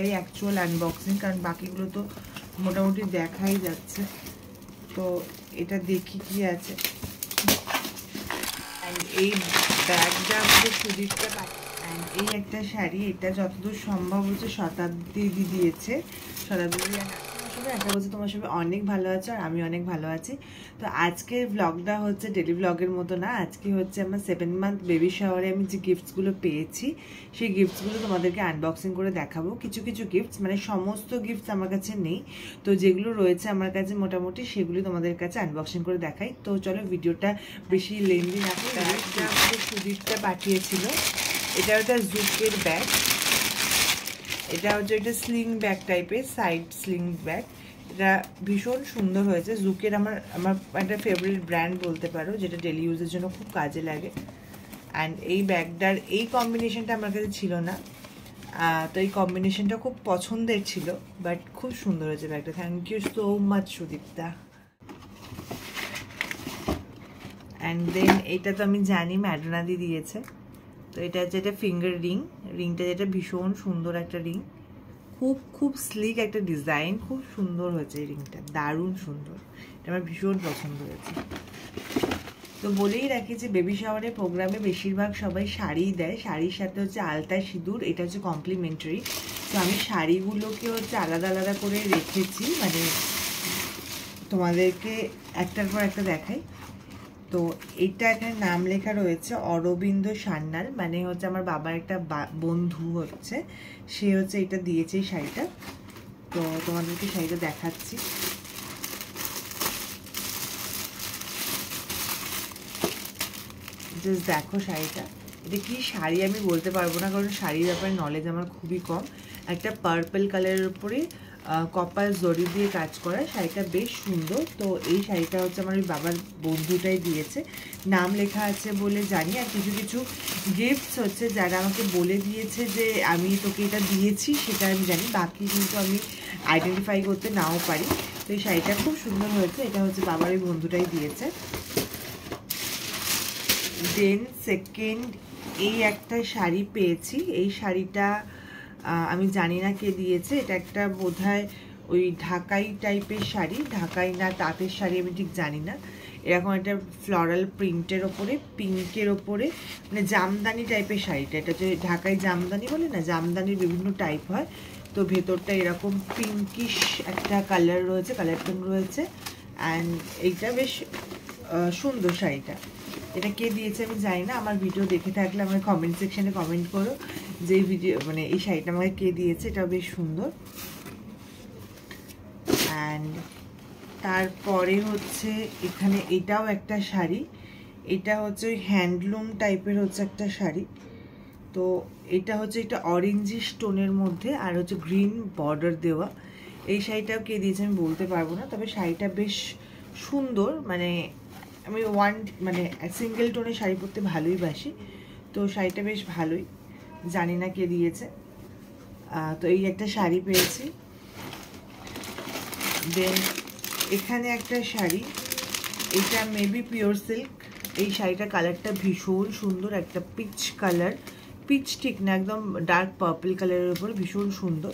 এটাই actual unboxing, কারণ বাকিগুলো তো মোটামুটি দেখাই যাচ্ছে। তো এটা দেখি কি আছে। অ্যান্ড এই ব্যাগটা আমাদের সুদীপটা অ্যান্ড এই একটা শাড়ি, এটা যতদূর সম্ভব হচ্ছে শতাব্দী দিয়েছে। শতাব্দী একটা বলছে তোমার সবাই অনেক ভালো আছে, আর আমি অনেক ভালো আছি। তো আজকের ব্লগটা হচ্ছে ডেলি ব্লগের মতো না, আজকে হচ্ছে আমার 7 মান্থ বেবি শাওয়ারে আমি যে গিফটসগুলো পেয়েছি সেই গিফটসগুলো তোমাদেরকে আনবক্সিং করে দেখাবো। কিছু কিছু গিফটস, মানে সমস্ত গিফটস আমার কাছে নেই, তো যেগুলো রয়েছে আমার কাছে মোটামুটি সেগুলো তোমাদের কাছে আনবক্সিং করে দেখাই। তো চলো ভিডিওটা বেশি লেন্দি না করে, ব্যাগটা আমাদের সুদীপটা পাঠিয়েছিল। এটা একটা জুকের ব্যাগ, এটা হচ্ছে একটা স্লিং ব্যাগ টাইপের, সাইড স্লিং ব্যাগ। এটা ভীষণ সুন্দর হয়েছে। জুকের আমার একটা ফেভারিট ব্র্যান্ড বলতে পারো, যেটা ডেলি ইউজের জন্য খুব কাজে লাগে। অ্যান্ড এই ব্যাগটার এই কম্বিনেশনটা আমার কাছে ছিল না, তো এই কম্বিনেশনটা খুব পছন্দের ছিল, বাট খুব সুন্দর হয়েছে ব্যাগটা। Thank you so much Sudipta. And then এটা তো আমি জানি ম্যাডোনাদি দিয়েছে। তো এটা হচ্ছে একটা ফিঙ্গার রিংটা যেটা ভীষণ সুন্দর একটা রিং, খুব স্লিক একটা ডিজাইন, খুব সুন্দর হয়েছে এই রিংটা, দারুণ সুন্দর, এটা আমার ভীষণ পছন্দ হয়েছে। তো বলেই রাখি যে বেবি শাওয়ারের প্রোগ্রামে বেশিরভাগ সবাই শাড়ি দেয়, শাড়ির সাথে হচ্ছে আলতা সিঁদুর, এটা হচ্ছে কমপ্লিমেন্টারি। তো আমি শাড়িগুলোকে হচ্ছে আলাদা আলাদা করে রেখেছি, মানে তোমাদেরকে একটার পর একটা দেখাই। তো এটা এখানে নাম লেখা রয়েছে অরবিন্দ সান্যাল, মানে হচ্ছে আমার বাবার একটা বন্ধু হচ্ছে, সে হচ্ছে এটা দিয়েছে এই শাড়িটা। তো তোমাদেরকে শাড়িটা দেখাচ্ছি। জাস্ট দেখো শাড়িটা, এটা কি শাড়ি আমি বলতে পারবো না, কারণ শাড়ির ব্যাপারে নলেজ আমার খুবই কম। একটা পার্পল কালারের উপরে কপার জরি দিয়ে কাজ করা, শাড়িটা বেশ সুন্দর। তো এই শাড়িটা হচ্ছে আমার ওই বাবার বন্ধুটাই দিয়েছে, নাম লেখা আছে বলে জানি। আর কিছু কিছু গিফটস হচ্ছে যারা আমাকে বলে দিয়েছে যে আমি তোকে এটা দিয়েছি সেটা আমি জানি, বাকি কিন্তু আমি আইডেন্টিফাই করতে নাও পারি। তো এই শাড়িটা খুব সুন্দর হয়েছে, এটা হচ্ছে বাবার ওই বন্ধুটাই দিয়েছে। দেন সেকেন্ড এই একটা শাড়ি পেয়েছি, এই শাড়িটা আমি জানি না কে দিয়েছে, এটা একটা বোধহয় ওই ঢাকাই টাইপের শাড়ি, ঢাকাই না তাঁতের শাড়ি আমি ঠিক জানি না। এরকম একটা ফ্লোরাল প্রিন্টের ওপরে পিঙ্কের ওপরে, মানে জামদানি টাইপের শাড়িটা, এটা যে ঢাকাই জামদানি বলে না, জামদানির বিভিন্ন টাইপ হয়। তো ভেতরটা এরকম পিঙ্কিশ একটা কালার রয়েছে, কালার টোন রয়েছে। অ্যান্ড এইটা বেশ সুন্দর শাড়িটা। এটা কে দিয়েছে আমি জানি না, আমার ভিডিও দেখে থাকলে আমার কমেন্ট সেকশনে কমেন্ট করো যে এই ভিডিও মানে এই শাড়িটা আমাকে কে দিয়েছে, এটাও বেশ সুন্দর। অ্যান্ড তারপরে হচ্ছে এখানে এটাও একটা শাড়ি, এটা হচ্ছে ওই হ্যান্ডলুম টাইপের হচ্ছে একটা শাড়ি। তো এটা হচ্ছে একটা অরেঞ্জি স্টোনের মধ্যে আর হচ্ছে গ্রিন বর্ডার দেওয়া। এই শাড়িটাও কে দিয়েছে আমি বলতে পারবো না, তবে শাড়িটা বেশ সুন্দর। মানে আমি মানে সিঙ্গেল টোনে শাড়ি পরতে ভালোই বাসি, তো শাড়িটা বেশ ভালোই, জানি না কে দিয়েছে। তো এই একটা শাড়ি পেয়েছি। দেন এখানে একটা শাড়ি, এটা মেবি পিওর সিল্ক। এই শাড়িটার কালারটা ভীষণ সুন্দর, একটা পিচ কালার, পিচ ঠিক না একদম ডার্ক পার্পল কালারের উপর, ভীষণ সুন্দর।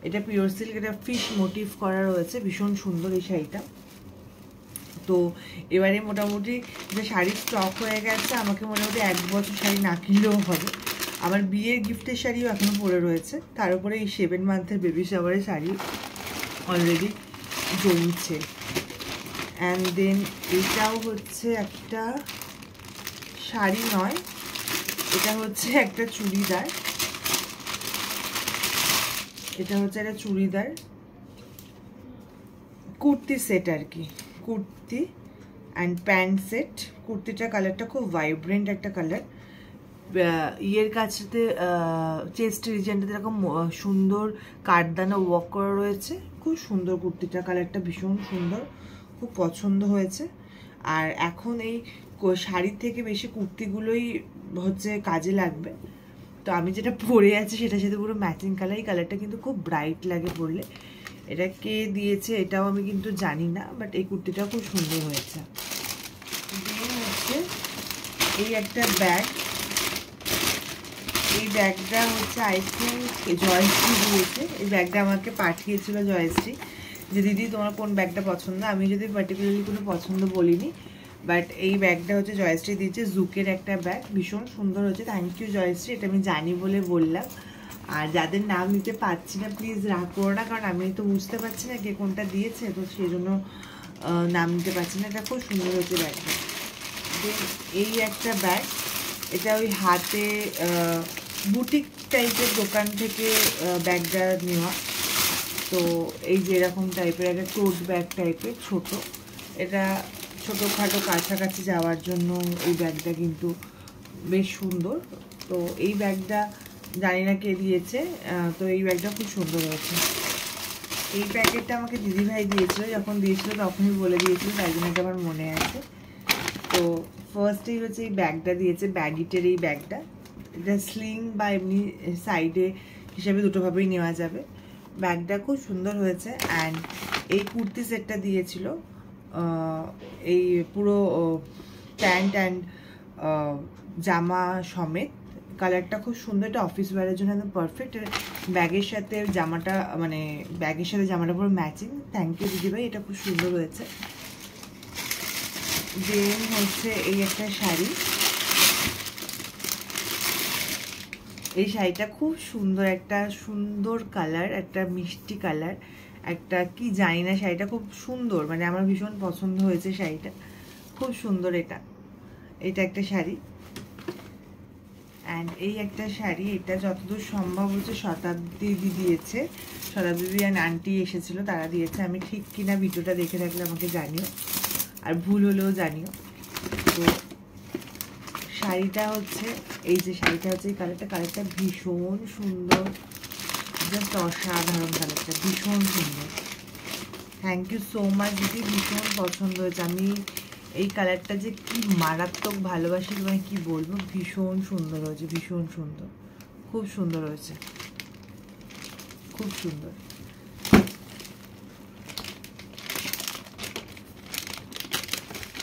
এটা পিওর সিল্ক, এটা ফিশ মোটিভ করা রয়েছে, ভীষণ সুন্দর এই শাড়িটা। তো এবারে মোটামুটি যে শাড়ির স্টক হয়ে গেছে, আমাকে মোটামুটি 1 বছর শাড়ি না কিনলেও হবে। আমার বিয়ের গিফটের শাড়িও এখনও পরে রয়েছে, তার উপরে এই 7 মান্থের বেবি শাওয়ারের শাড়ি অলরেডি জমছে। অ্যান্ড দেন এটাও হচ্ছে একটা শাড়ি নয়, এটা হচ্ছে একটা চুড়িদার, এটা হচ্ছে একটা চুড়িদার কুর্তি সেট আর কি, কুর্তি অ্যান্ড প্যান্ট সেট। কুর্তিটার কালারটা খুব ভাইব্রেন্ট একটা কালার, ইয়ের কাছেতে চেস্ট রিজনটাতে এরকম সুন্দর কাঠদানা ওয়ার্ক করা রয়েছে, খুব সুন্দর কুর্তিটার কালারটা, ভীষণ সুন্দর, খুব পছন্দ হয়েছে। আর এখন এই শাড়ির থেকে বেশি কুর্তিগুলোই হচ্ছে কাজে লাগবে। তো আমি যেটা পরে আছি সেটার সাথে পুরো ম্যাচিং কালার, এই কালারটা কিন্তু খুব ব্রাইট লাগে পরলে। এটা কে দিয়েছে এটাও আমি কিন্তু জানি না, বাট এই কুর্তিটাও খুব সুন্দর হয়েছে। হচ্ছে এই একটা ব্যাগ, এই ব্যাগটা হচ্ছে আই থিঙ্ক জয়শ্রী দিয়েছে। এই ব্যাগটা আমাকে পাঠিয়েছিল জয়শ্রী, যে দিদি তোমার কোন ব্যাগটা পছন্দ। আমি যদি পার্টিকুলারলি কোনো পছন্দ বলিনি, বাট এই ব্যাগটা হচ্ছে জয়শ্রী দিয়েছে। জুকের একটা ব্যাগ, ভীষণ সুন্দর হচ্ছে। থ্যাংক ইউ জয়শ্রী, এটা আমি জানি বলে বললাম। আর যাদের নাম নিতে পারছি না প্লিজ রাগ করো না, কারণ আমি তো বুঝতে পারছি না কে কোনটা দিয়েছে, তো সেই জন্য নাম নিতে পারছি না। এটা খুব সুন্দর হয়েছে ব্যাগটা। দেন এই একটা ব্যাগ, এটা ওই হাতে বুটিক টাইপের দোকান থেকে ব্যাগটা নেওয়া। তো এই যে এরকম টাইপের একটা টোট ব্যাগ টাইপের ছোট, এটা ছোটোখাটো কাছাকাছি যাওয়ার জন্য এই ব্যাগটা কিন্তু বেশ সুন্দর। তো এই ব্যাগটা জানি না কে দিয়েছে, তো এই ব্যাগটা খুব সুন্দর হয়েছে। এই প্যাকেটটা আমাকে দিদিভাই দিয়েছিল, যখন দিয়েছিল তখনই বলে দিয়েছিল, তাই জন্য এটা আমার মনে আছে। তো ফার্স্টেই হচ্ছে এই ব্যাগটা দিয়েছে, ব্যাগিটের এই ব্যাগটা। এটা স্লিং বা এমনি সাইডে হিসাবে দুটোভাবেই নেওয়া যাবে। ব্যাগটা খুব সুন্দর হয়েছে। অ্যান্ড এই কুর্তি সেটটা দিয়েছিল, এই পুরো প্যান্ট অ্যান্ড জামা সমেত। কালারটা খুব সুন্দর, এটা অফিস ওয়্যারের জন্য একদম পারফেক্ট। ব্যাগের সাথে জামাটা, মানে ব্যাগের সাথে জামাটা পুরো ম্যাচিং। থ্যাংক ইউ দিদিভাই, এটা খুব সুন্দর হয়েছে। দেন হচ্ছে এই একটা শাড়ি, এই শাড়িটা খুব সুন্দর, একটা সুন্দর কালার, একটা মিষ্টি কালার, একটা কি জানি না, শাড়িটা খুব সুন্দর, মানে আমার ভীষণ পছন্দ হয়েছে শাড়িটা, খুব সুন্দর। এটা একটা শাড়ি। অ্যান্ড এই একটা শাড়ি, এটা যতদূর সম্ভব হচ্ছে শতাব্দী দিয়েছে। শতাব্দী অ্যান্ড আন্টি এসেছিল, তারা দিয়েছে। আমি ঠিক কিনা ভিডিওটা দেখে থাকলে আমাকে জানিও, আর ভুল হলেও জানিও। তো শাড়িটা হচ্ছে এই যে শাড়িটা হচ্ছে এই কালারটা ভীষণ সুন্দর, জাস্ট অসাধারণ কালারটা, ভীষণ সুন্দর। থ্যাংক ইউ সো মাচ দিদি, ভীষণ পছন্দ হয়েছে। আমি এই কালারটা যে কি মারাত্মক ভালোবাসি, মানে কি বলবো, ভীষণ সুন্দর হয়েছে, ভীষণ সুন্দর, খুব সুন্দর হয়েছে, খুব সুন্দর।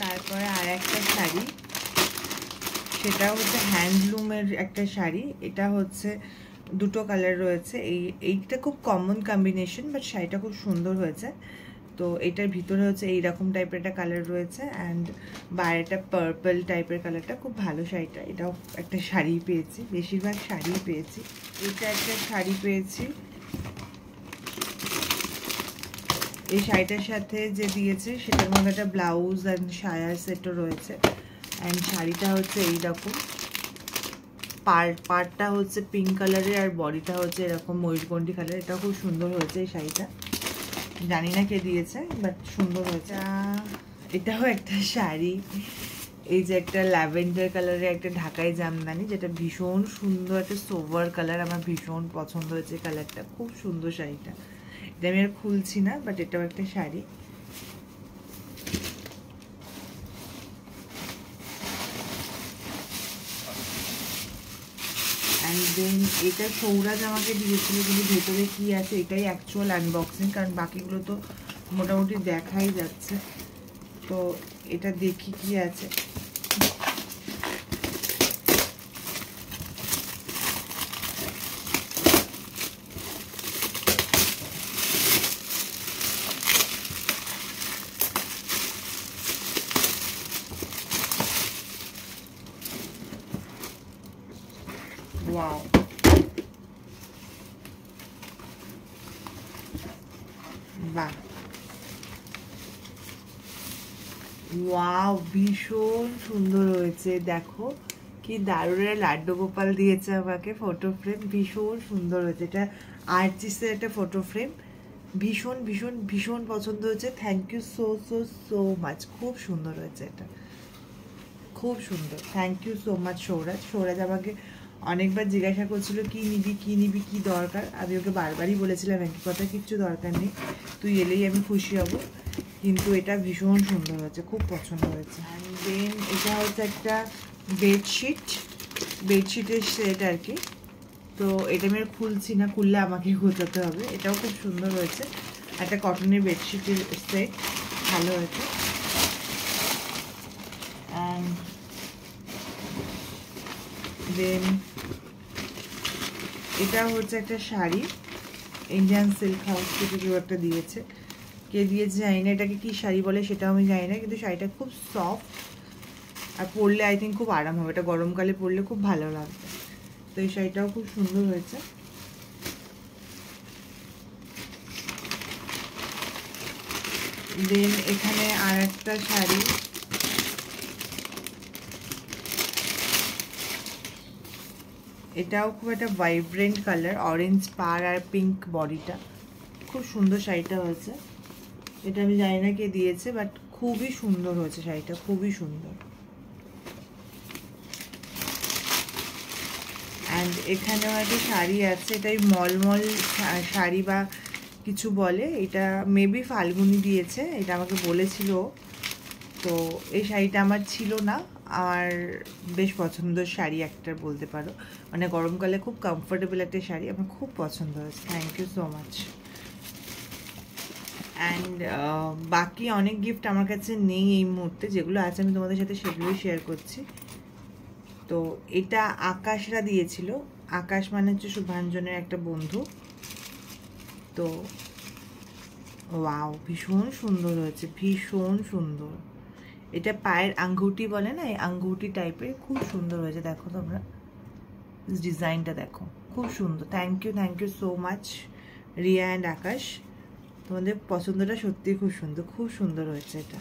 তারপরে আর একটা শাড়ি, সেটা হচ্ছে হ্যান্ডলুমের একটা শাড়ি। এটা হচ্ছে দুটো কালার রয়েছে, এইটা খুব কমন কম্বিনেশন, বাট শাড়িটা খুব সুন্দর হয়েছে। তো এটার ভিতরে হচ্ছে এইরকম টাইপের একটা কালার রয়েছে, অ্যান্ড বাইরেটা পার্পল টাইপের কালারটা, খুব ভালো শাড়িটা। এটাও একটা শাড়ি পেয়েছি, বেশিরভাগ শাড়ি পেয়েছি। এটা একটা শাড়ি পেয়েছি, এই শাড়িটার সাথে যে দিয়েছে সেটার মধ্যে একটা ব্লাউজ অ্যান্ড সায়ার সেটও রয়েছে। অ্যান্ড শাড়িটা হচ্ছে এইরকম, পার্টটা হচ্ছে পিঙ্ক কালারের, আর বডিটা হচ্ছে এরকম ময়ূরকণ্ঠী কালার। এটাও খুব সুন্দর হয়েছে এই শাড়িটা, জানি না কে দিয়েছে, বাট সুন্দর হয়েছে। এটাও একটা শাড়ি, এই যে একটা ল্যাভেন্ডার কালারের একটা ঢাকাই জামদানি, যেটা ভীষণ সুন্দর, একটা সোভার কালার, আমার ভীষণ পছন্দ হয়েছে কালারটা, খুব সুন্দর শাড়িটা। এটা আমি আর খুলছি না, বাট এটাও একটা শাড়ি। অ্যান্ড দেন এটা সৌরাজ আমাকে দিয়েছিল, কিন্তু ভেতরে কি আছে এটাই অ্যাকচুয়াল আনবক্সিং, কারণ বাকিগুলো তো মোটামুটি দেখাই যাচ্ছে। তো এটা দেখি কি আছে। ওয়াও, বাহ, ওয়াও, ভীষণ সুন্দর হয়েছে। দেখো কি দারুণ, লাড্ডু গোপাল দিয়েছে আমাকে ফটো ফ্রেম, ভীষণ সুন্দর হয়েছে। এটা আর্টিস্টের একটা ফটো ফ্রেম, ভীষণ ভীষণ ভীষণ পছন্দ হয়েছে। Thank you so so so much, খুব সুন্দর হয়েছে, এটা খুব সুন্দর। Thank you so much Souraj. Souraj আমাকে অনেকবার জিজ্ঞাসা করছিল কি নিবি কি নিবি, কি দরকার। আমি ওকে বারবারই বলেছিলাম একই কথা, কিচ্ছু দরকার নেই, তুই এলেই আমি খুশি হব। কিন্তু এটা ভীষণ সুন্দর হয়েছে, খুব পছন্দ হয়েছে। অ্যান্ড দেন এটা হচ্ছে একটা বেডশিটের সেট আর কি। তো এটা আমি আর খুলছি না, খুললে আমাকে গোছাতে হবে। এটাও খুব সুন্দর হয়েছে, একটা কটনের বেডশিটের সেট, ভালো হয়েছে। অ্যান্ড দেন এটা হচ্ছে একটা শাড়ি, ইন্ডিয়ান সিল্ক হাউস থেকে কেউ একটা দিয়েছে, কে দিয়েছে জানি না, এটাকে কি শাড়ি বলে সেটাও আমি জানি না, কিন্তু শাড়িটা খুব সফট আর পরলে আই থিঙ্ক খুব আরাম হবে, এটা গরমকালে পরলে খুব ভালো লাগবে। তো এই শাড়িটাও খুব সুন্দর হয়েছে। দেন এখানে আর একটা শাড়ি, এটাও খুব একটা ভাইব্রেন্ট কালার, অরেঞ্জ পার আর পিঙ্ক বডিটা, খুব সুন্দর শাড়িটা হয়েছে। এটা আমি জানি না কে দিয়েছে, বাট খুবই সুন্দর হয়েছে শাড়িটা, খুবই সুন্দর। অ্যান্ড এখানেও একটা শাড়ি আছে, এটাই মলমল শাড়ি বা কিছু বলে, এটা মেবি ফাল্গুনি দিয়েছে, এটা আমাকে বলেছিল। তো এই শাড়িটা আমার ছিল না, আমার বেশ পছন্দের শাড়ি একটা বলতে পারো, মানে গরমকালে খুব কমফোর্টেবল একটা শাড়ি, আমার খুব পছন্দ হয়েছে। Thank you so much. And বাকি অনেক গিফট আমার কাছে নেই এই মুহূর্তে, যেগুলো আছে আমি তোমাদের সাথে সেগুলোই শেয়ার করছি। তো এটা আকাশরা দিয়েছিল, আকাশ মানে হচ্ছে শুভাঞ্জনের একটা বন্ধু। তো ওয়াও, ভীষণ সুন্দর হয়েছে, ভীষণ সুন্দর। এটা পায়ের আঙ্গুটি বলে না, এই আঙ্গুটি টাইপের, খুব সুন্দর হয়েছে। দেখো তোমরা ডিজাইনটা দেখো, খুব সুন্দর। Thank you so much Riya and Akash, তোমাদের পছন্দটা সত্যিই খুব সুন্দর, খুব সুন্দর হয়েছে এটা।